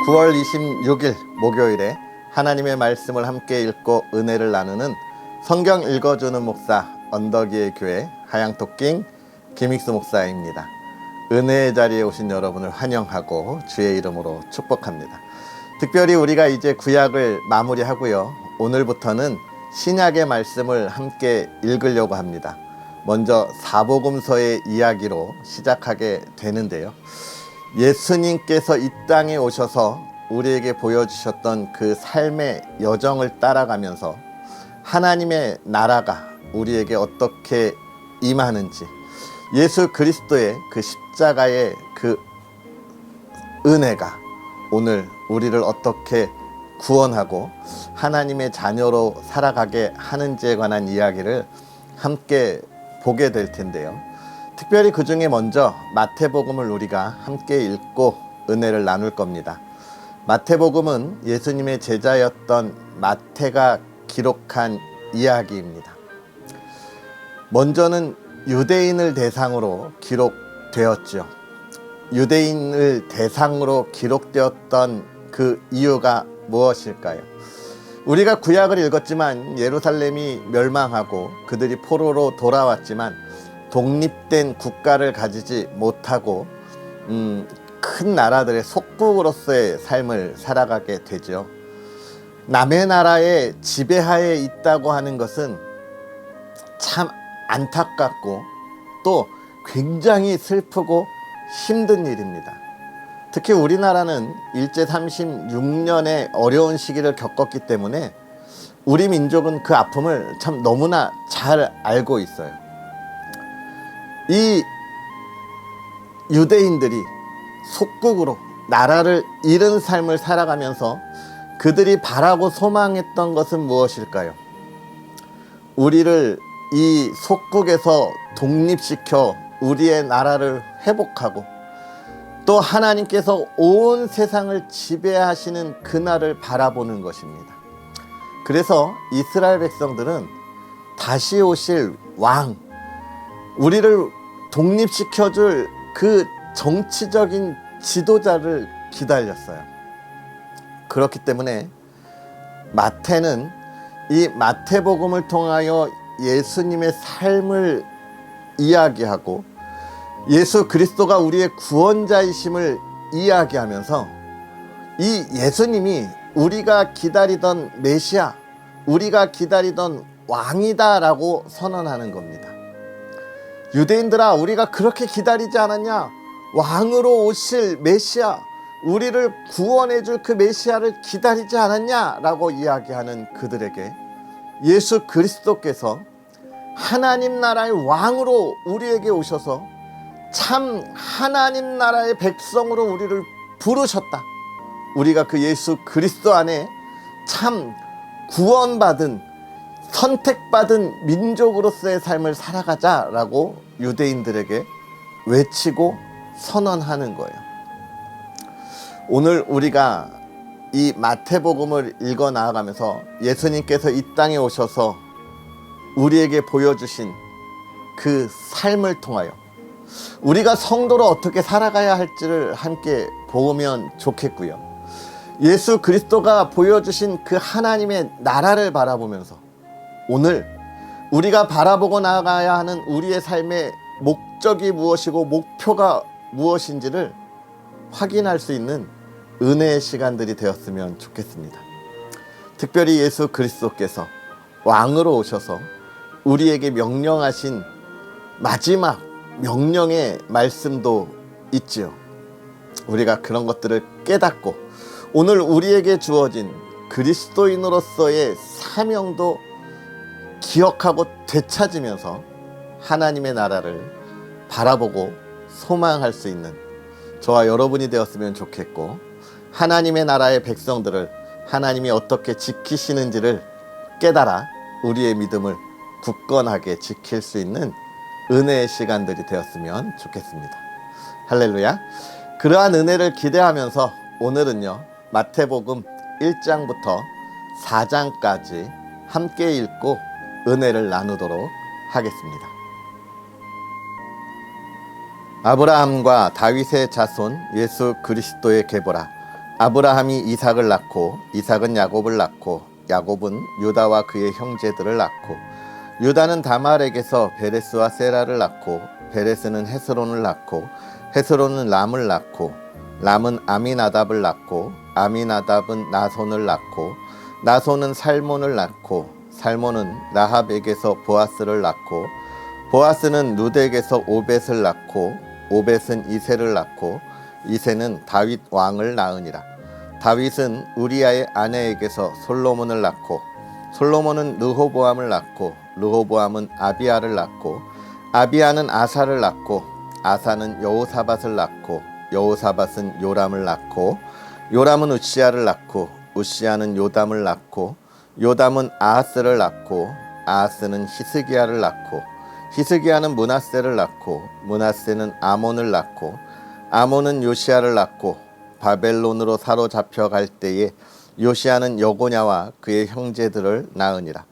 9월 26일 목요일에 하나님의 말씀을 함께 읽고 은혜를 나누는 성경 읽어주는 목사 언덕이의 교회 하양토킹 김익수 목사입니다. 은혜의 자리에 오신 여러분을 환영하고 주의 이름으로 축복합니다. 특별히 우리가 이제 구약을 마무리하고요. 오늘부터는 신약의 말씀을 함께 읽으려고 합니다. 먼저 사복음서의 이야기로 시작하게 되는데요. 예수님께서 이 땅에 오셔서 우리에게 보여주셨던 그 삶의 여정을 따라가면서 하나님의 나라가 우리에게 어떻게 임하는지, 예수 그리스도의 그 십자가의 그 은혜가 오늘 우리를 어떻게 구원하고 하나님의 자녀로 살아가게 하는지에 관한 이야기를 함께 보게 될 텐데요. 특별히 그 중에 먼저 마태복음을 우리가 함께 읽고 은혜를 나눌 겁니다. 마태복음은 예수님의 제자였던 마태가 기록한 이야기입니다. 먼저는 유대인을 대상으로 기록되었죠. 유대인을 대상으로 기록되었던 그 이유가 무엇일까요? 우리가 구약을 읽었지만 예루살렘이 멸망하고 그들이 포로로 돌아왔지만 독립된 국가를 가지지 못하고 큰 나라들의 속국으로서의 삶을 살아가게 되죠. 남의 나라의 지배하에 있다고 하는 것은 참 안타깝고 또 굉장히 슬프고 힘든 일입니다. 특히 우리나라는 일제 36년의 어려운 시기를 겪었기 때문에 우리 민족은 그 아픔을 참 너무나 잘 알고 있어요. 이 유대인들이 속국으로 나라를 잃은 삶을 살아가면서 그들이 바라고 소망했던 것은 무엇일까요? 우리를 이 속국에서 독립시켜 우리의 나라를 회복하고 또 하나님께서 온 세상을 지배하시는 그날을 바라보는 것입니다. 그래서 이스라엘 백성들은 다시 오실 왕, 우리를 독립시켜줄 그 정치적인 지도자를 기다렸어요. 그렇기 때문에 마태는 이 마태복음을 통하여 예수님의 삶을 이야기하고 예수 그리스도가 우리의 구원자이심을 이야기하면서 이 예수님이 우리가 기다리던 메시아, 우리가 기다리던 왕이다 라고 선언하는 겁니다. 유대인들아, 우리가 그렇게 기다리지 않았냐? 왕으로 오실 메시아, 우리를 구원해 줄 그 메시아를 기다리지 않았냐? 라고 이야기하는 그들에게 예수 그리스도께서 하나님 나라의 왕으로 우리에게 오셔서 참 하나님 나라의 백성으로 우리를 부르셨다. 우리가 그 예수 그리스도 안에 참 구원받은 선택받은 민족으로서의 삶을 살아가자라고 유대인들에게 외치고 선언하는 거예요. 오늘 우리가 이 마태복음을 읽어 나아가면서 예수님께서 이 땅에 오셔서 우리에게 보여주신 그 삶을 통하여 우리가 성도로 어떻게 살아가야 할지를 함께 보면 좋겠고요. 예수 그리스도가 보여주신 그 하나님의 나라를 바라보면서 오늘 우리가 바라보고 나아가야 하는 우리의 삶의 목적이 무엇이고 목표가 무엇인지를 확인할 수 있는 은혜의 시간들이 되었으면 좋겠습니다. 특별히 예수 그리스도께서 왕으로 오셔서 우리에게 명령하신 마지막 명령의 말씀도 있지요. 우리가 그런 것들을 깨닫고 오늘 우리에게 주어진 그리스도인으로서의 사명도 기억하고 되찾으면서 하나님의 나라를 바라보고 소망할 수 있는 저와 여러분이 되었으면 좋겠고, 하나님의 나라의 백성들을 하나님이 어떻게 지키시는지를 깨달아 우리의 믿음을 굳건하게 지킬 수 있는 은혜의 시간들이 되었으면 좋겠습니다. 할렐루야. 그러한 은혜를 기대하면서 오늘은요, 마태복음 1장부터 4장까지 함께 읽고 은혜를 나누도록 하겠습니다. 아브라함과 다윗의 자손 예수 그리스도의 계보라. 아브라함이 이삭을 낳고 이삭은 야곱을 낳고 야곱은 유다와 그의 형제들을 낳고 유다는 다말에게서 베레스와 세라를 낳고 베레스는 헤스론을 낳고 헤스론은 람을 낳고 람은 아미나답을 낳고 아미나답은 나손을 낳고 나손은 살몬을 낳고 살몬은 라합에게서 보아스를 낳고 보아스는 룻에게서 오벳을 낳고 오벳은 이새를 낳고 이새는 다윗 왕을 낳으니라. 다윗은 우리아의 아내에게서 솔로몬을 낳고 솔로몬은 르호보암을 낳고 르호보암은 아비야를 낳고 아비야는 아사를 낳고 아사는 여호사밧을 낳고 여호사밧은 요람을 낳고 요람은 우시야를 낳고 우시야는 요담을 낳고 요담은 아하스를 낳고 아하스는 히스기야를 낳고 히스기야는 므낫세를 낳고 므낫세는 아몬을 낳고 아몬은 요시야를 낳고 바벨론으로 사로잡혀 갈 때에 요시야는 여고냐와 그의 형제들을 낳으니라.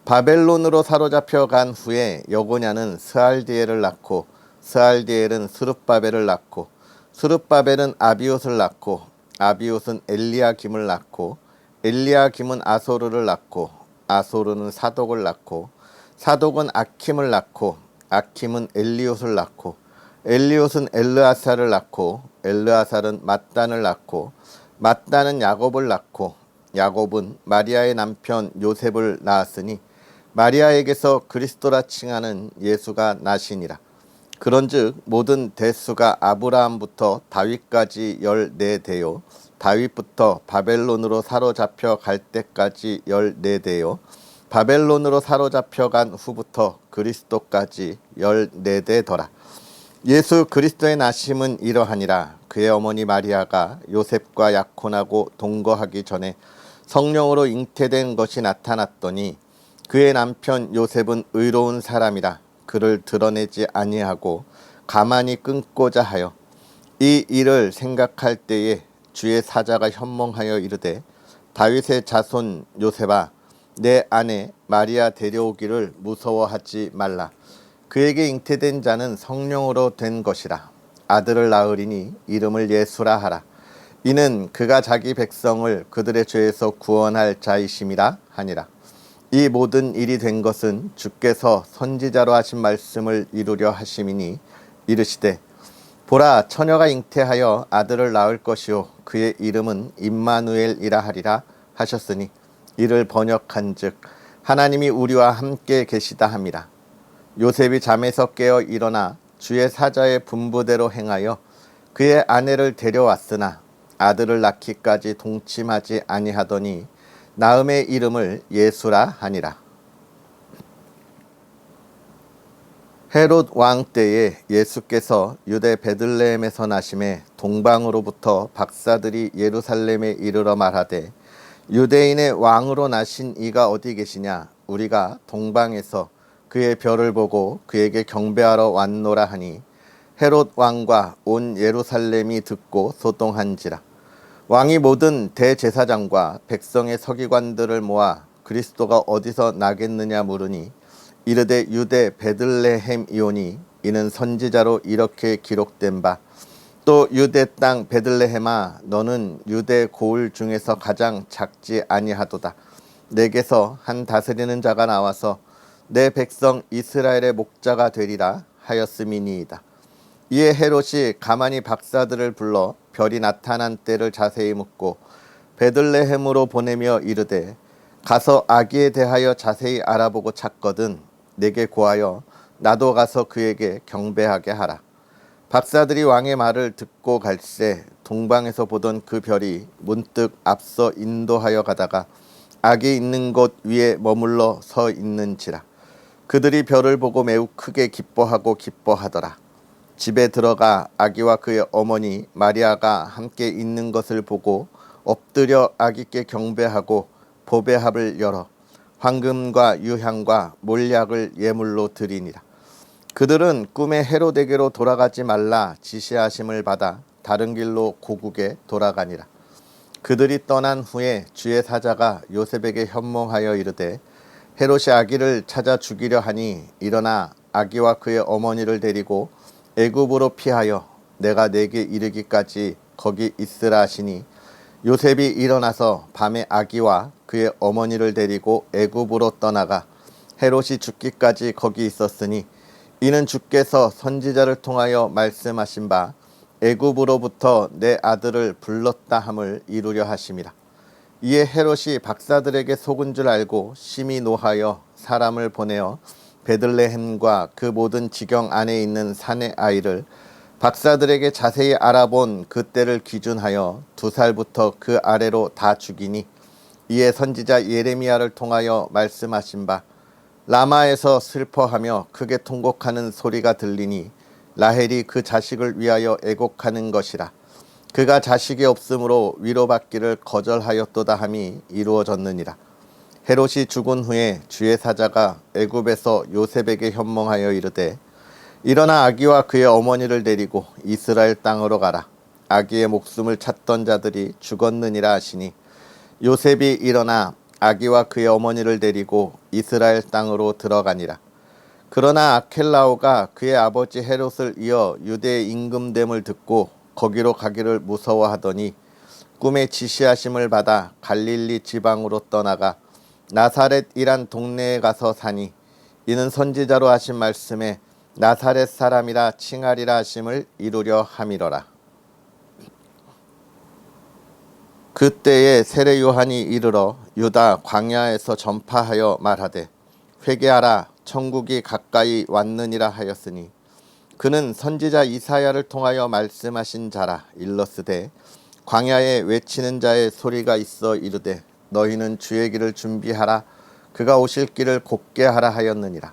바벨론으로 사로잡혀 간 후에 여고냐는 스알디엘을 낳고 스알디엘은 스룹바벨을 낳고 스룹바벨은 아비옷을 낳고 아비옷은 엘리야김을 낳고 엘리야김은 아소르를 낳고 아소르는 사독을 낳고 사독은 아킴을 낳고 아킴은 엘리옷을 낳고 엘리옷은 엘르아살을 낳고 엘르아살은 mat단을 낳고 mat단은 야곱을 낳고 야곱은 마리아의 남편 요셉을 낳았으니 마리아에게서 그리스도라 칭하는 예수가 나시니라. 그런즉 모든 대수가 아브라함부터 다윗까지 14대요 다윗부터 바벨론으로 사로잡혀 갈 때까지 14대요 바벨론으로 사로잡혀 간 후부터 그리스도까지 14대더라. 예수 그리스도의 나심은 이러하니라. 그의 어머니 마리아가 요셉과 약혼하고 동거하기 전에 성령으로 잉태된 것이 나타났더니 그의 남편 요셉은 의로운 사람이라 그를 드러내지 아니하고 가만히 끊고자 하여 이 일을 생각할 때에 주의 사자가 현몽하여 이르되 다윗의 자손 요셉아 내 아내 마리아 데려오기를 무서워하지 말라. 그에게 잉태된 자는 성령으로 된 것이라. 아들을 낳으리니 이름을 예수라 하라. 이는 그가 자기 백성을 그들의 죄에서 구원할 자이심이라 하니라. 이 모든 일이 된 것은 주께서 선지자로 하신 말씀을 이루려 하심이니 이르시되 보라 처녀가 잉태하여 아들을 낳을 것이요 그의 이름은 임마누엘이라 하리라 하셨으니 이를 번역한즉 하나님이 우리와 함께 계시다 함이라. 요셉이 잠에서 깨어 일어나 주의 사자의 분부대로 행하여 그의 아내를 데려왔으나 아들을 낳기까지 동침하지 아니하더니 나음의 이름을 예수라 하니라. 헤롯 왕 때에 예수께서 유대 베들레헴에서 나심에 동방으로부터 박사들이 예루살렘에 이르러 말하되 유대인의 왕으로 나신 이가 어디 계시냐? 우리가 동방에서 그의 별을 보고 그에게 경배하러 왔노라 하니 헤롯 왕과 온 예루살렘이 듣고 소동한지라. 왕이 모든 대제사장과 백성의 서기관들을 모아 그리스도가 어디서 나겠느냐 물으니 이르되 유대 베들레헴이오니 이는 선지자로 이렇게 기록된 바 또 유대 땅 베들레헴아 너는 유대 고을 중에서 가장 작지 아니하도다. 내게서 한 다스리는 자가 나와서 내 백성 이스라엘의 목자가 되리라 하였음이니이다. 이에 헤롯이 가만히 박사들을 불러 별이 나타난 때를 자세히 묻고 베들레헴으로 보내며 이르되 가서 아기에 대하여 자세히 알아보고 찾거든 내게 고하여 나도 가서 그에게 경배하게 하라. 박사들이 왕의 말을 듣고 갈새 동방에서 보던 그 별이 문득 앞서 인도하여 가다가 아기 있는 곳 위에 머물러 서 있는지라. 그들이 별을 보고 매우 크게 기뻐하더라. 집에 들어가 아기와 그의 어머니 마리아가 함께 있는 것을 보고 엎드려 아기께 경배하고 보배합을 열어 황금과 유향과 몰약을 예물로 드리니라. 그들은 꿈에 헤로데게로 돌아가지 말라 지시하심을 받아 다른 길로 고국에 돌아가니라. 그들이 떠난 후에 주의 사자가 요셉에게 현몽하여 이르되 헤롯이 아기를 찾아 죽이려 하니 일어나 아기와 그의 어머니를 데리고 애굽으로 피하여 내가 내게 이르기까지 거기 있으라 하시니 요셉이 일어나서 밤에 아기와 그의 어머니를 데리고 애굽으로 떠나가 헤롯이 죽기까지 거기 있었으니 이는 주께서 선지자를 통하여 말씀하신 바 애굽으로부터 내 아들을 불렀다 함을 이루려 하심이라. 이에 헤롯이 박사들에게 속은 줄 알고 심히 노하여 사람을 보내어 베들레헴과 그 모든 지경 안에 있는 산의 아이를 박사들에게 자세히 알아본 그때를 기준하여 2살부터 그 아래로 다 죽이니 이에 선지자 예레미야를 통하여 말씀하신 바 라마에서 슬퍼하며 크게 통곡하는 소리가 들리니 라헬이 그 자식을 위하여 애곡하는 것이라. 그가 자식이 없으므로 위로받기를 거절하였도다 함이 이루어졌느니라. 헤롯이 죽은 후에 주의 사자가 애굽에서 요셉에게 현몽하여 이르되 일어나 아기와 그의 어머니를 데리고 이스라엘 땅으로 가라. 아기의 목숨을 찾던 자들이 죽었느니라 하시니 요셉이 일어나 아기와 그의 어머니를 데리고 이스라엘 땅으로 들어가니라. 그러나 아켈라오가 그의 아버지 헤롯을 이어 유대의 임금됨을 듣고 거기로 가기를 무서워하더니 꿈에 지시하심을 받아 갈릴리 지방으로 떠나가 나사렛이란 동네에 가서 사니 이는 선지자로 하신 말씀에 나사렛 사람이라 칭하리라 하심을 이루려 함이로라. 그때에 세례 요한이 이르러 유다 광야에서 전파하여 말하되 회개하라 천국이 가까이 왔느니라 하였으니 그는 선지자 이사야를 통하여 말씀하신 자라. 일러스되 광야에 외치는 자의 소리가 있어 이르되 너희는 주의 길을 준비하라 그가 오실 길을 곧게 하라 하였느니라.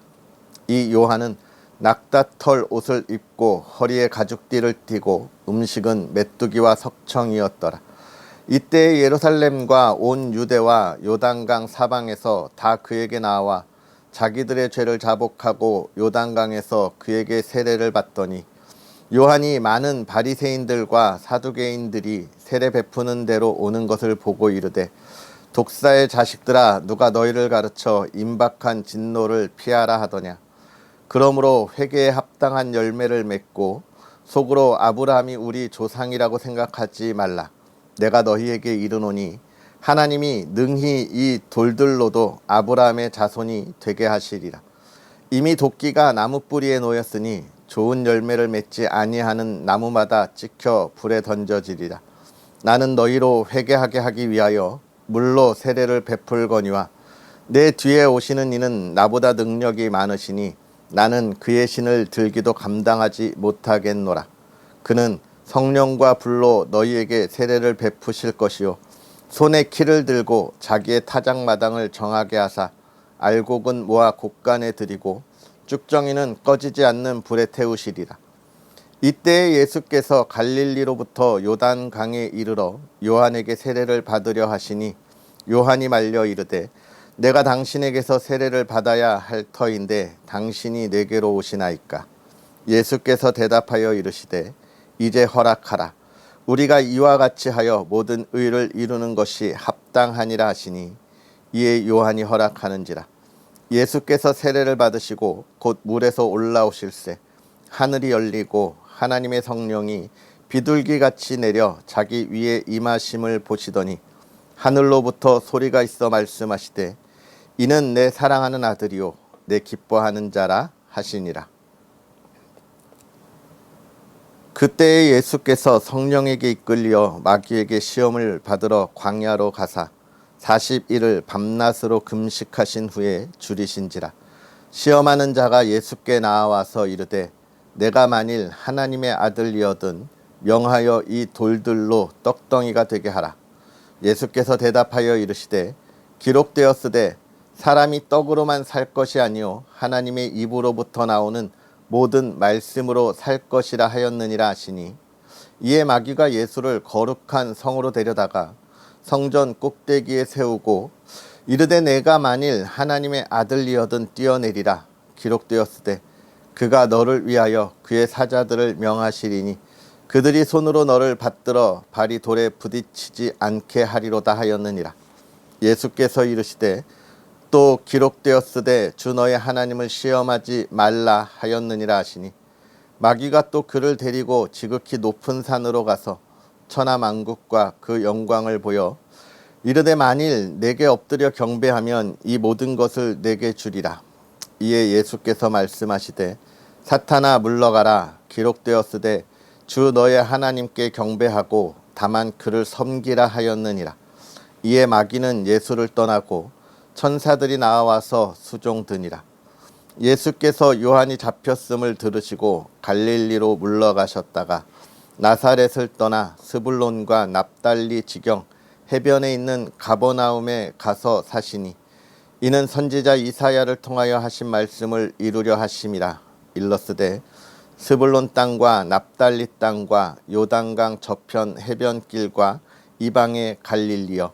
이 요한은 낙타털 옷을 입고 허리에 가죽띠를 띠고 음식은 메뚜기와 석청이었더라. 이때 예루살렘과 온 유대와 요단강 사방에서 다 그에게 나와 자기들의 죄를 자복하고 요단강에서 그에게 세례를 받더니 요한이 많은 바리새인들과 사두개인들이 세례 베푸는 대로 오는 것을 보고 이르되 독사의 자식들아 누가 너희를 가르쳐 임박한 진노를 피하라 하더냐. 그러므로 회개에 합당한 열매를 맺고 속으로 아브라함이 우리 조상이라고 생각하지 말라. 내가 너희에게 이르노니 하나님이 능히 이 돌들로도 아브라함의 자손이 되게 하시리라. 이미 도끼가 나무 뿌리에 놓였으니 좋은 열매를 맺지 아니하는 나무마다 찍혀 불에 던져지리라. 나는 너희로 회개하게 하기 위하여 물로 세례를 베풀거니와 내 뒤에 오시는 이는 나보다 능력이 많으시니 나는 그의 신을 들기도 감당하지 못하겠노라. 그는 성령과 불로 너희에게 세례를 베푸실 것이요 손에 키를 들고 자기의 타작마당을 정하게 하사 알곡은 모아 곡간에 들이고 쭉정이는 꺼지지 않는 불에 태우시리라. 이때 예수께서 갈릴리로부터 요단강에 이르러 요한에게 세례를 받으려 하시니 요한이 말려 이르되 내가 당신에게서 세례를 받아야 할 터인데 당신이 내게로 오시나이까. 예수께서 대답하여 이르시되 이제 허락하라. 우리가 이와 같이 하여 모든 의를 이루는 것이 합당하니라 하시니 이에 요한이 허락하는지라. 예수께서 세례를 받으시고 곧 물에서 올라오실새 하늘이 열리고 하나님의 성령이 비둘기같이 내려 자기 위에 임하심을 보시더니 하늘로부터 소리가 있어 말씀하시되 이는 내 사랑하는 아들이요 내 기뻐하는 자라 하시니라. 그때에 예수께서 성령에게 이끌려 마귀에게 시험을 받으러 광야로 가사 40일을 밤낮으로 금식하신 후에 줄이신지라. 시험하는 자가 예수께 나와서 이르되 내가 만일 하나님의 아들이거든 명하여 이 돌들로 떡덩이가 되게 하라. 예수께서 대답하여 이르시되 기록되었으되 사람이 떡으로만 살 것이 아니요 하나님의 입으로부터 나오는 모든 말씀으로 살 것이라 하였느니라 하시니 이에 마귀가 예수를 거룩한 성으로 데려다가 성전 꼭대기에 세우고 이르되 내가 만일 하나님의 아들이거든 뛰어내리라. 기록되었으되 그가 너를 위하여 그의 사자들을 명하시리니 그들이 손으로 너를 받들어 발이 돌에 부딪히지 않게 하리로다 하였느니라. 예수께서 이르시되 또 기록되었으되 주 너의 하나님을 시험하지 말라 하였느니라 하시니 마귀가 또 그를 데리고 지극히 높은 산으로 가서 천하 만국과 그 영광을 보여 이르되 만일 내게 엎드려 경배하면 이 모든 것을 내게 주리라. 이에 예수께서 말씀하시되 사탄아 물러가라. 기록되었으되 주 너의 하나님께 경배하고 다만 그를 섬기라 하였느니라. 이에 마귀는 예수를 떠나고 천사들이 나와서 수종드니라. 예수께서 요한이 잡혔음을 들으시고 갈릴리로 물러가셨다가 나사렛을 떠나 스불론과 납달리 지경 해변에 있는 가버나움에 가서 사시니 이는 선지자 이사야를 통하여 하신 말씀을 이루려 하심이라. 일러스되 스불론 땅과 납달리 땅과 요단강 저편 해변길과 이방의 갈릴리여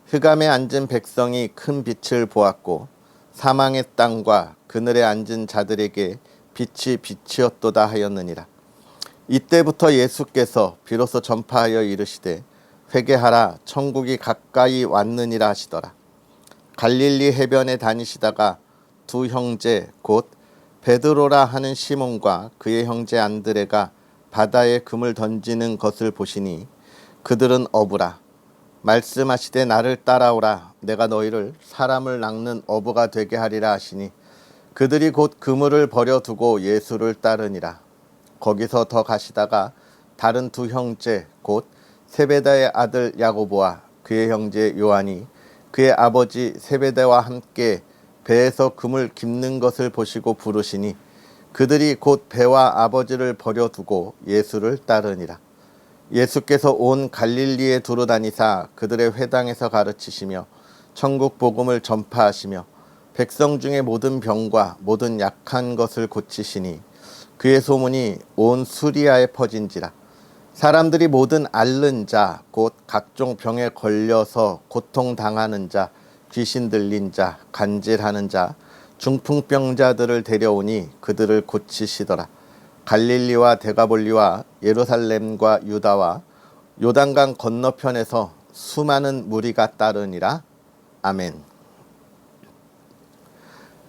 흑암에 앉은 백성이 큰 빛을 보았고 사망의 땅과 그늘에 앉은 자들에게 빛이 빛이었도다 하였느니라. 이때부터 예수께서 비로소 전파하여 이르시되 회개하라 천국이 가까이 왔느니라 하시더라. 갈릴리 해변에 다니시다가 두 형제 곧 베드로라 하는 시몬과 그의 형제 안드레가 바다에 금을 던지는 것을 보시니 그들은 어부라. 말씀하시되 나를 따라오라. 내가 너희를 사람을 낚는 어부가 되게 하리라 하시니 그들이 곧 그물을 버려두고 예수를 따르니라. 거기서 더 가시다가 다른 두 형제 곧 세베다의 아들 야고보와 그의 형제 요한이 그의 아버지 세베대와 함께 배에서 금을 깁는 것을 보시고 부르시니 그들이 곧 배와 아버지를 버려두고 예수를 따르니라. 예수께서 온 갈릴리에 두루 다니사 그들의 회당에서 가르치시며 천국 복음을 전파하시며 백성 중에 모든 병과 모든 약한 것을 고치시니 그의 소문이 온 수리아에 퍼진지라. 사람들이 모든 앓는 자 곧 각종 병에 걸려서 고통당하는 자 귀신 들린 자 간질하는 자 중풍병자들을 데려오니 그들을 고치시더라. 갈릴리와 데가볼리와 예루살렘과 유다와 요단강 건너편에서 수많은 무리가 따르니라. 아멘.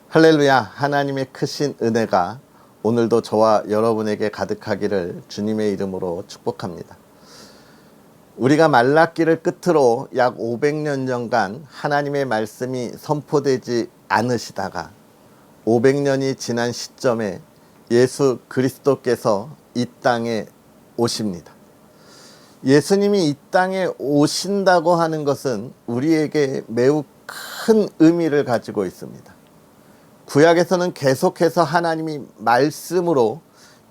할렐루야. 하나님의 크신 은혜가 오늘도 저와 여러분에게 가득하기를 주님의 이름으로 축복합니다. 우리가 말라기를 끝으로 약 500년 전간 하나님의 말씀이 선포되지 않으시다가 500년이 지난 시점에 예수 그리스도께서 이 땅에 오십니다. 예수님이 이 땅에 오신다고 하는 것은 우리에게 매우 큰 의미를 가지고 있습니다. 구약에서는 계속해서 하나님이 말씀으로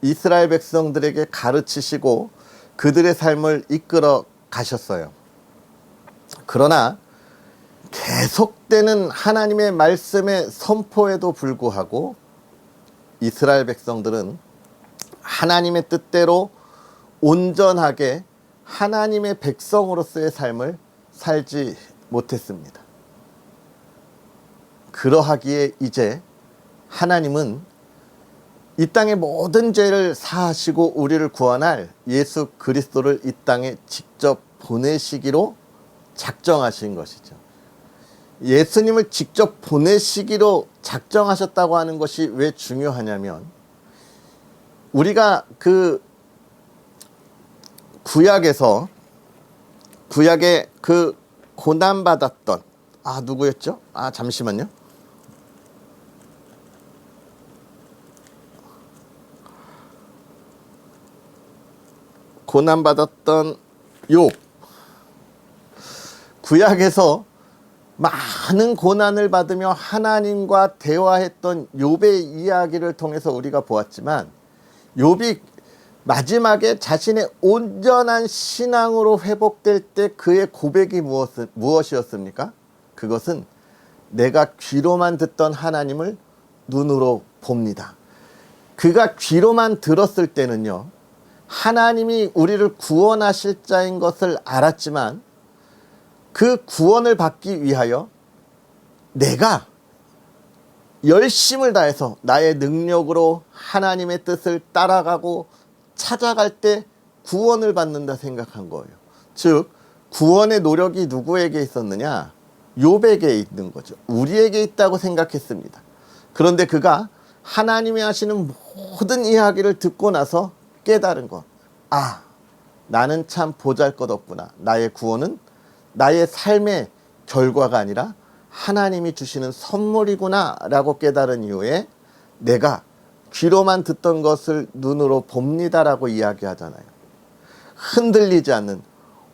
이스라엘 백성들에게 가르치시고 그들의 삶을 이끌어 가셨어요. 그러나 계속되는 하나님의 말씀의 선포에도 불구하고 이스라엘 백성들은 하나님의 뜻대로 온전하게 하나님의 백성으로서의 삶을 살지 못했습니다. 그러하기에 이제 하나님은 이 땅의 모든 죄를 사하시고 우리를 구원할 예수 그리스도를 이 땅에 직접 보내시기로 작정하신 것이죠. 예수님을 직접 보내시기로 작정하셨다고 하는 것이 왜 중요하냐면 우리가 그 구약에 그 고난받았던 누구였죠? 잠시만요. 고난받았던 욥. 구약에서 많은 고난을 받으며 하나님과 대화했던 욥의 이야기를 통해서 우리가 보았지만 욥이 마지막에 자신의 온전한 신앙으로 회복될 때 그의 고백이 무엇이었습니까? 그것은 내가 귀로만 듣던 하나님을 눈으로 봅니다. 그가 귀로만 들었을 때는요, 하나님이 우리를 구원하실 자인 것을 알았지만 그 구원을 받기 위하여 내가 열심을 다해서 나의 능력으로 하나님의 뜻을 따라가고 찾아갈 때 구원을 받는다 생각한 거예요. 즉 구원의 노력이 누구에게 있었느냐? 욥에게 있는 거죠. 우리에게 있다고 생각했습니다. 그런데 그가 하나님이 하시는 모든 이야기를 듣고 나서 깨달은 것. 나는 참 보잘것없구나. 나의 구원은 나의 삶의 결과가 아니라 하나님이 주시는 선물이구나 라고 깨달은 이후에 내가 귀로만 듣던 것을 눈으로 봅니다라고 이야기하잖아요. 흔들리지 않는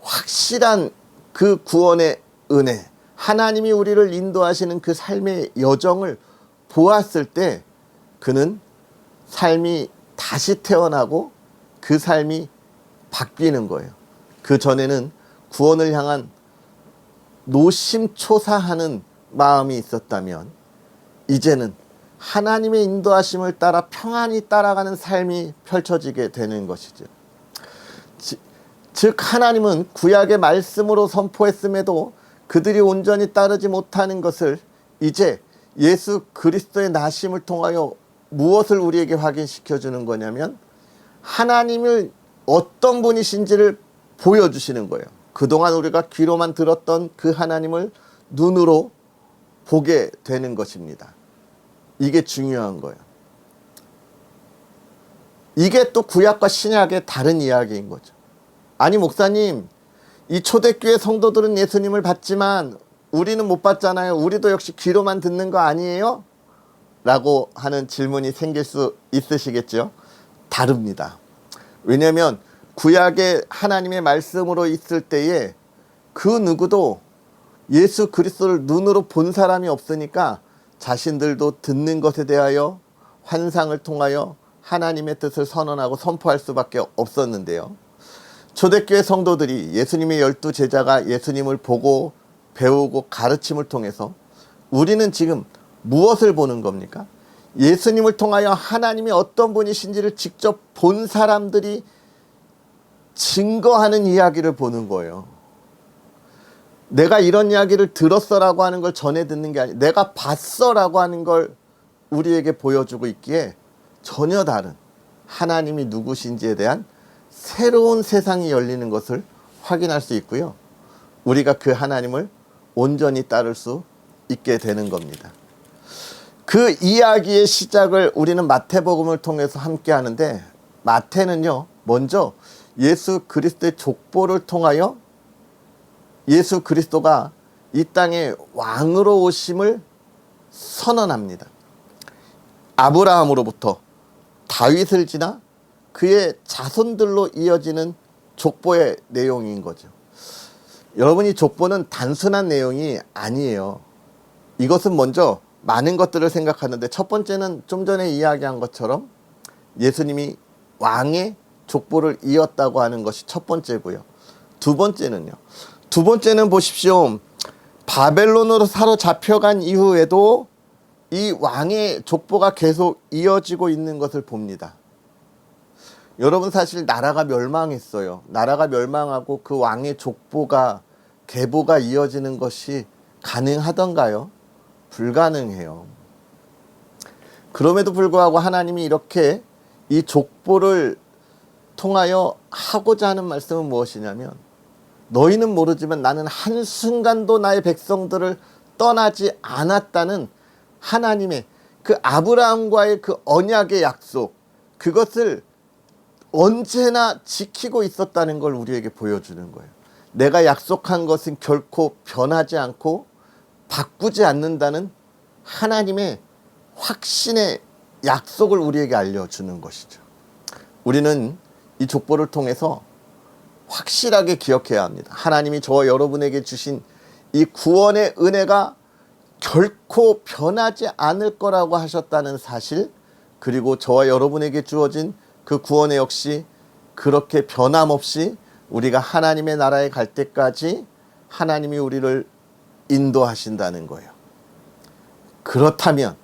확실한 그 구원의 은혜, 하나님이 우리를 인도하시는 그 삶의 여정을 보았을 때 그는 삶이 다시 태어나고 그 삶이 바뀌는 거예요. 그 전에는 구원을 향한 노심초사하는 마음이 있었다면 이제는 하나님의 인도하심을 따라 평안히 따라가는 삶이 펼쳐지게 되는 것이죠. 즉 하나님은 구약의 말씀으로 선포했음에도 그들이 온전히 따르지 못하는 것을 이제 예수 그리스도의 나심을 통하여 무엇을 우리에게 확인시켜 주는 거냐면 하나님을 어떤 분이신지를 보여주시는 거예요. 그동안 우리가 귀로만 들었던 그 하나님을 눈으로 보게 되는 것입니다. 이게 중요한 거예요. 이게 또 구약과 신약의 다른 이야기인 거죠. 아니 목사님, 이 초대교회 성도들은 예수님을 봤지만 우리는 못 봤잖아요. 우리도 역시 귀로만 듣는 거 아니에요? 라고 하는 질문이 생길 수 있으시겠죠? 다릅니다. 왜냐하면 구약의 하나님의 말씀으로 있을 때에 그 누구도 예수 그리스도를 눈으로 본 사람이 없으니까 자신들도 듣는 것에 대하여 환상을 통하여 하나님의 뜻을 선언하고 선포할 수밖에 없었는데요. 초대교회 성도들이 예수님의 12 제자가 예수님을 보고 배우고 가르침을 통해서 우리는 지금 무엇을 보는 겁니까? 예수님을 통하여 하나님이 어떤 분이신지를 직접 본 사람들이 증거하는 이야기를 보는 거예요. 내가 이런 이야기를 들었어라고 하는 걸 전해 듣는 게 아니라 내가 봤어라고 하는 걸 우리에게 보여주고 있기에 전혀 다른 하나님이 누구신지에 대한 새로운 세상이 열리는 것을 확인할 수 있고요. 우리가 그 하나님을 온전히 따를 수 있게 되는 겁니다. 그 이야기의 시작을 우리는 마태복음을 통해서 함께 하는데 마태는요, 먼저 예수 그리스도의 족보를 통하여 예수 그리스도가 이 땅에 왕으로 오심을 선언합니다. 아브라함으로부터 다윗을 지나 그의 자손들로 이어지는 족보의 내용인 거죠. 여러분, 이 족보는 단순한 내용이 아니에요. 이것은 먼저 많은 것들을 생각하는데 첫 번째는 좀 전에 이야기한 것처럼 예수님이 왕의 족보를 이었다고 하는 것이 첫 번째고요. 두 번째는 보십시오. 바벨론으로 사로잡혀간 이후에도 이 왕의 족보가 계속 이어지고 있는 것을 봅니다. 여러분, 사실 나라가 멸망했어요. 나라가 멸망하고 그 왕의 족보가 계보가 이어지는 것이 가능하던가요? 불가능해요. 그럼에도 불구하고 하나님이 이렇게 이 족보를 통하여 하고자 하는 말씀은 무엇이냐면 너희는 모르지만 나는 한순간도 나의 백성들을 떠나지 않았다는 하나님의 그 아브라함과의 그 언약의 약속, 그것을 언제나 지키고 있었다는 걸 우리에게 보여주는 거예요. 내가 약속한 것은 결코 변하지 않고 바꾸지 않는다는 하나님의 확신의 약속을 우리에게 알려주는 것이죠. 우리는 이 족보를 통해서 확실하게 기억해야 합니다. 하나님이 저와 여러분에게 주신 이 구원의 은혜가 결코 변하지 않을 거라고 하셨다는 사실, 그리고 저와 여러분에게 주어진 그 구원의 역시 그렇게 변함없이 우리가 하나님의 나라에 갈 때까지 하나님이 우리를 인도하신다는 거예요. 그렇다면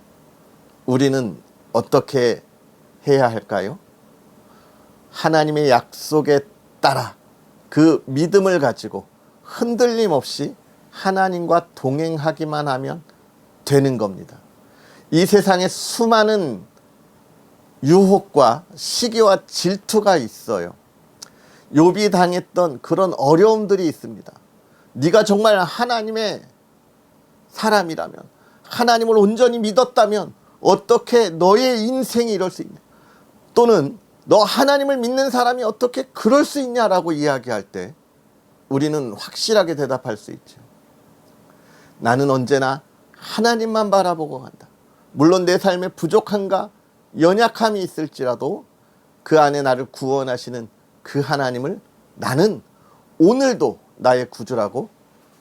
우리는 어떻게 해야 할까요? 하나님의 약속에 따라 그 믿음을 가지고 흔들림 없이 하나님과 동행하기만 하면 되는 겁니다. 이 세상에 수많은 유혹과 시기와 질투가 있어요. 욥이 당했던 그런 어려움들이 있습니다. 네가 정말 하나님의 사람이라면, 하나님을 온전히 믿었다면 어떻게 너의 인생이 이럴 수 있냐? 또는 너 하나님을 믿는 사람이 어떻게 그럴 수 있냐라고 이야기할 때 우리는 확실하게 대답할 수 있죠. 나는 언제나 하나님만 바라보고 간다. 물론 내 삶에 부족함과 연약함이 있을지라도 그 안에 나를 구원하시는 그 하나님을 나는 오늘도 나의 구주라고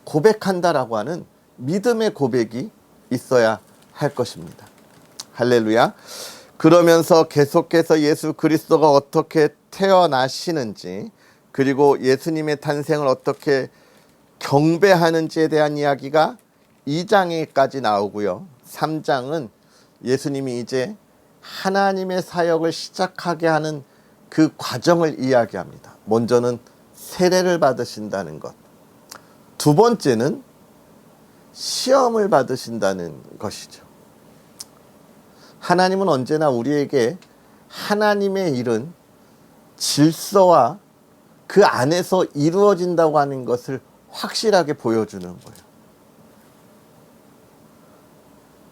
고백한다라고 하는 믿음의 고백이 있어야 할 것입니다. 할렐루야. 그러면서 계속해서 예수 그리스도가 어떻게 태어나시는지, 그리고 예수님의 탄생을 어떻게 경배하는지에 대한 이야기가 2장에까지 나오고요. 3장은 예수님이 이제 하나님의 사역을 시작하게 하는 그 과정을 이야기합니다. 먼저는 세례를 받으신다는 것. 두 번째는 시험을 받으신다는 것이죠. 하나님은 언제나 우리에게 하나님의 일은 질서와 그 안에서 이루어진다고 하는 것을 확실하게 보여주는 거예요.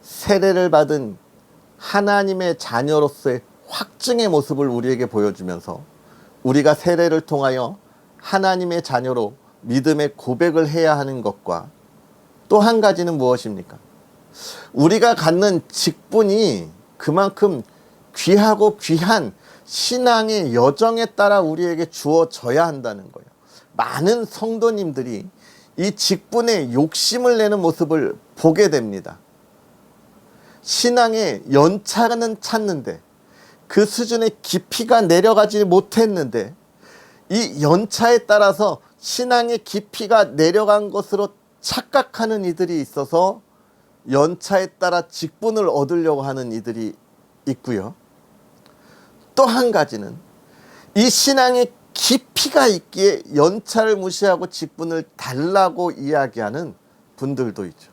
세례를 받은 하나님의 자녀로서의 확증의 모습을 우리에게 보여주면서 우리가 세례를 통하여 하나님의 자녀로 믿음의 고백을 해야 하는 것과 또 한 가지는 무엇입니까? 우리가 갖는 직분이 그만큼 귀하고 귀한 신앙의 여정에 따라 우리에게 주어져야 한다는 거예요. 많은 성도님들이 이 직분에 욕심을 내는 모습을 보게 됩니다. 신앙의 연차는 찾는데 그 수준의 깊이가 내려가지 못했는데 이 연차에 따라서 신앙의 깊이가 내려간 것으로 착각하는 이들이 있어서 연차에 따라 직분을 얻으려고 하는 이들이 있고요. 또 한 가지는 이 신앙의 깊이가 있기에 연차를 무시하고 직분을 달라고 이야기하는 분들도 있죠.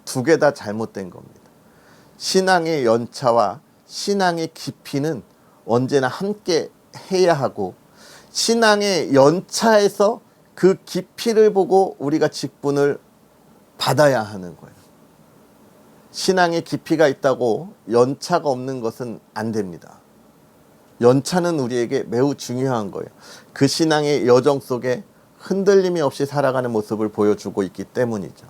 두 개 다 잘못된 겁니다. 신앙의 연차와 신앙의 깊이는 언제나 함께 해야 하고, 신앙의 연차에서 그 깊이를 보고 우리가 직분을 받아야 하는 거예요. 신앙의 깊이가 있다고 연차가 없는 것은 안 됩니다. 연차는 우리에게 매우 중요한 거예요. 그 신앙의 여정 속에 흔들림이 없이 살아가는 모습을 보여주고 있기 때문이죠.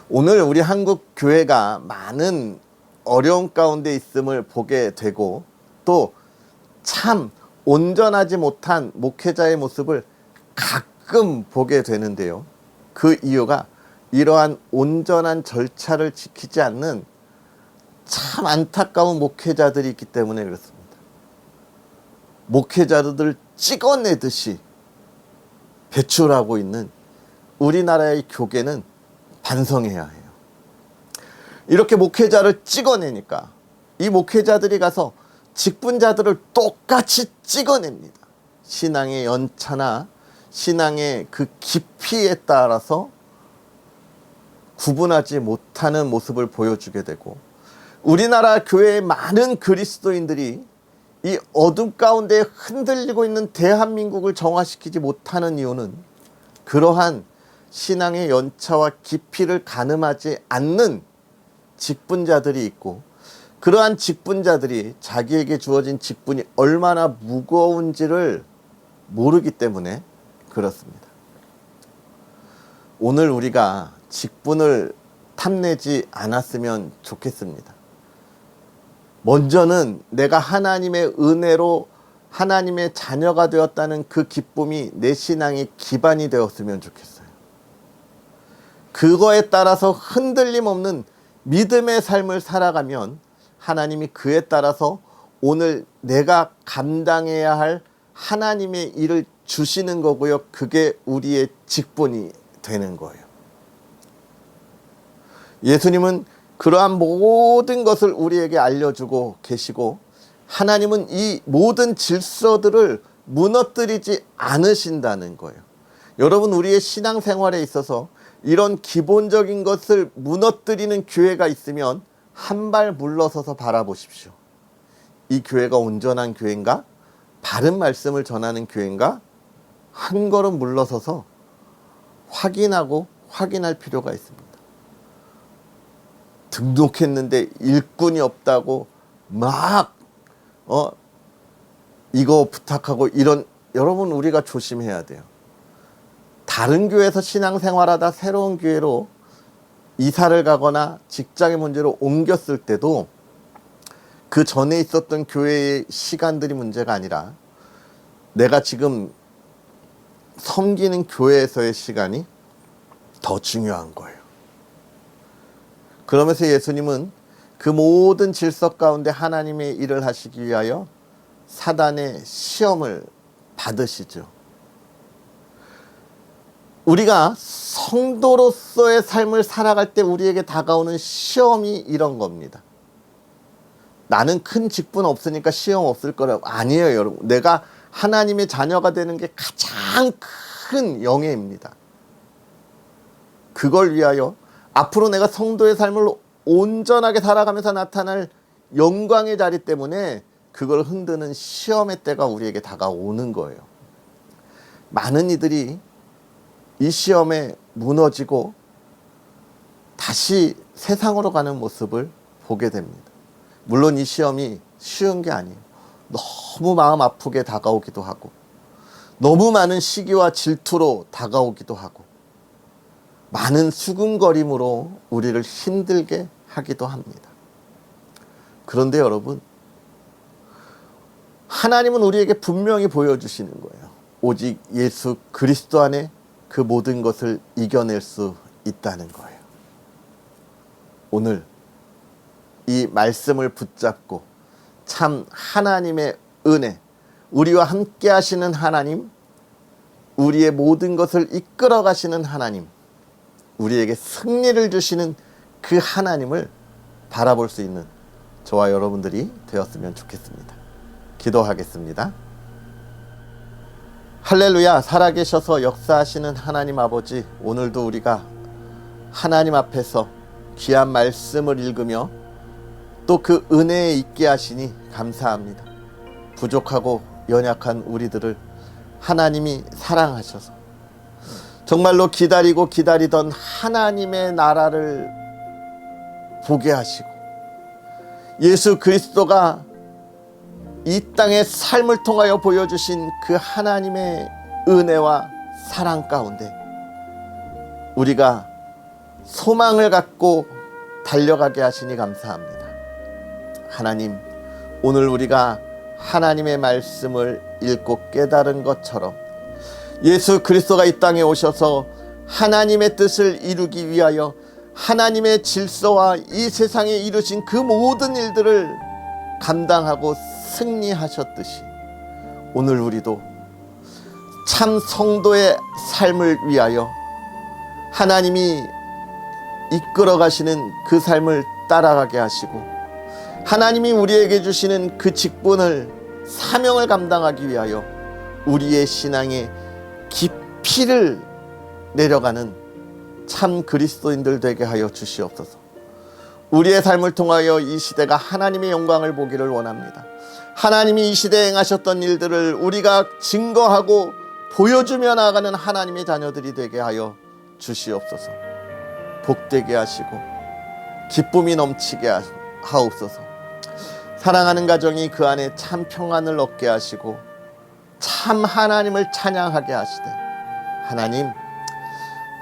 오늘 우리 한국 교회가 많은 어려움 가운데 있음을 보게 되고, 또 참 온전하지 못한 목회자의 모습을 가끔 보게 되는데요. 그 이유가 이러한 온전한 절차를 지키지 않는 참 안타까운 목회자들이 있기 때문에 그렇습니다. 목회자들을 찍어내듯이 배출하고 있는 우리나라의 교계는 반성해야 해요. 이렇게 목회자를 찍어내니까 이 목회자들이 가서 직분자들을 똑같이 찍어냅니다. 신앙의 연차나 신앙의 그 깊이에 따라서 구분하지 못하는 모습을 보여주게 되고, 우리나라 교회의 많은 그리스도인들이 이 어둠 가운데 흔들리고 있는 대한민국을 정화시키지 못하는 이유는 그러한 신앙의 연차와 깊이를 가늠하지 않는 직분자들이 있고, 그러한 직분자들이 자기에게 주어진 직분이 얼마나 무거운지를 모르기 때문에 그렇습니다. 오늘 우리가 직분을 탐내지 않았으면 좋겠습니다. 먼저는 내가 하나님의 은혜로 하나님의 자녀가 되었다는 그 기쁨이 내 신앙의 기반이 되었으면 좋겠어요. 그거에 따라서 흔들림 없는 믿음의 삶을 살아가면 하나님이 그에 따라서 오늘 내가 감당해야 할 하나님의 일을 주시는 거고요. 그게 우리의 직분이 되는 거예요. 예수님은 그러한 모든 것을 우리에게 알려주고 계시고, 하나님은 이 모든 질서들을 무너뜨리지 않으신다는 거예요. 여러분, 우리의 신앙생활에 있어서 이런 기본적인 것을 무너뜨리는 교회가 있으면 한 발 물러서서 바라보십시오. 이 교회가 온전한 교회인가? 바른 말씀을 전하는 교회인가? 한 걸음 물러서서 확인할 필요가 있습니다. 등록했는데 일꾼이 없다고 막 이거 부탁하고 이런, 여러분 우리가 조심해야 돼요. 다른 교회에서 신앙생활하다 새로운 교회로 이사를 가거나 직장의 문제로 옮겼을 때도 그 전에 있었던 교회의 시간들이 문제가 아니라 내가 지금 섬기는 교회에서의 시간이 더 중요한 거예요. 그러면서 예수님은 그 모든 질서 가운데 하나님의 일을 하시기 위하여 사단의 시험을 받으시죠. 우리가 성도로서의 삶을 살아갈 때 우리에게 다가오는 시험이 이런 겁니다. 나는 큰 직분 없으니까 시험 없을 거라고. 아니에요, 여러분. 내가 하나님의 자녀가 되는 게 가장 큰 영예입니다. 그걸 위하여 앞으로 내가 성도의 삶을 온전하게 살아가면서 나타날 영광의 자리 때문에 그걸 흔드는 시험의 때가 우리에게 다가오는 거예요. 많은 이들이 이 시험에 무너지고 다시 세상으로 가는 모습을 보게 됩니다. 물론 이 시험이 쉬운 게 아니에요. 너무 마음 아프게 다가오기도 하고 너무 많은 시기와 질투로 다가오기도 하고 많은 수군거림으로 우리를 힘들게 하기도 합니다. 그런데 여러분, 하나님은 우리에게 분명히 보여주시는 거예요. 오직 예수 그리스도 안에 그 모든 것을 이겨낼 수 있다는 거예요. 오늘 이 말씀을 붙잡고 참 하나님의 은혜, 우리와 함께 하시는 하나님, 우리의 모든 것을 이끌어 가시는 하나님, 우리에게 승리를 주시는 그 하나님을 바라볼 수 있는 저와 여러분들이 되었으면 좋겠습니다. 기도하겠습니다. 할렐루야. 살아계셔서 역사하시는 하나님 아버지, 오늘도 우리가 하나님 앞에서 귀한 말씀을 읽으며 또 그 은혜에 있게 하시니 감사합니다. 부족하고 연약한 우리들을 하나님이 사랑하셔서 정말로 기다리고 기다리던 하나님의 나라를 보게 하시고 예수 그리스도가 이 땅의 삶을 통하여 보여주신 그 하나님의 은혜와 사랑 가운데 우리가 소망을 갖고 달려가게 하시니 감사합니다. 하나님, 오늘 우리가 하나님의 말씀을 읽고 깨달은 것처럼 예수 그리스도가 이 땅에 오셔서 하나님의 뜻을 이루기 위하여 하나님의 질서와 이 세상에 이루신 그 모든 일들을 감당하고 승리하셨듯이 오늘 우리도 참 성도의 삶을 위하여 하나님이 이끌어 가시는 그 삶을 따라가게 하시고 하나님이 우리에게 주시는 그 직분을, 사명을 감당하기 위하여 우리의 신앙의 깊이를 내려가는 참 그리스도인들 되게 하여 주시옵소서. 우리의 삶을 통하여 이 시대가 하나님의 영광을 보기를 원합니다. 하나님이 이 시대에 행하셨던 일들을 우리가 증거하고 보여주며 나아가는 하나님의 자녀들이 되게 하여 주시옵소서. 복되게 하시고 기쁨이 넘치게 하옵소서. 사랑하는 가정이 그 안에 참 평안을 얻게 하시고 참 하나님을 찬양하게 하시되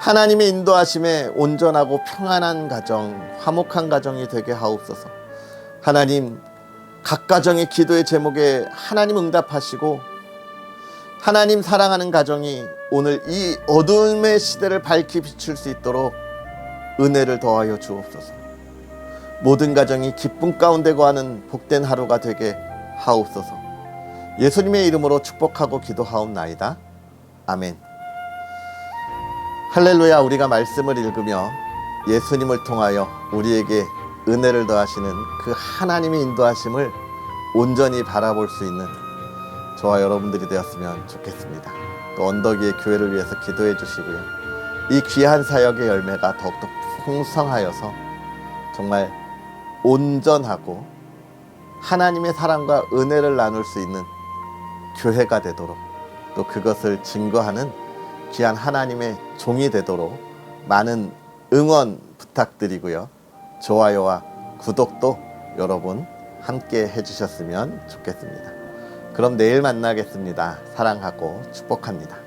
하나님의 인도하심에 온전하고 평안한 가정, 화목한 가정이 되게 하옵소서. 하나님, 각 가정의 기도의 제목에 하나님 응답하시고 하나님 사랑하는 가정이 오늘 이 어둠의 시대를 밝히 비출 수 있도록 은혜를 더하여 주옵소서. 모든 가정이 기쁨 가운데 거하는 복된 하루가 되게 하옵소서. 예수님의 이름으로 축복하고 기도하옵나이다. 아멘. 할렐루야. 우리가 말씀을 읽으며 예수님을 통하여 우리에게 은혜를 더하시는 그 하나님의 인도하심을 온전히 바라볼 수 있는 저와 여러분들이 되었으면 좋겠습니다. 또 언덕 위의 교회를 위해서 기도해 주시고요. 이 귀한 사역의 열매가 더욱더 풍성하여서 정말 온전하고 하나님의 사랑과 은혜를 나눌 수 있는 교회가 되도록, 또 그것을 증거하는 귀한 하나님의 종이 되도록 많은 응원 부탁드리고요. 좋아요와 구독도 여러분 함께 해주셨으면 좋겠습니다. 그럼 내일 만나겠습니다. 사랑하고 축복합니다.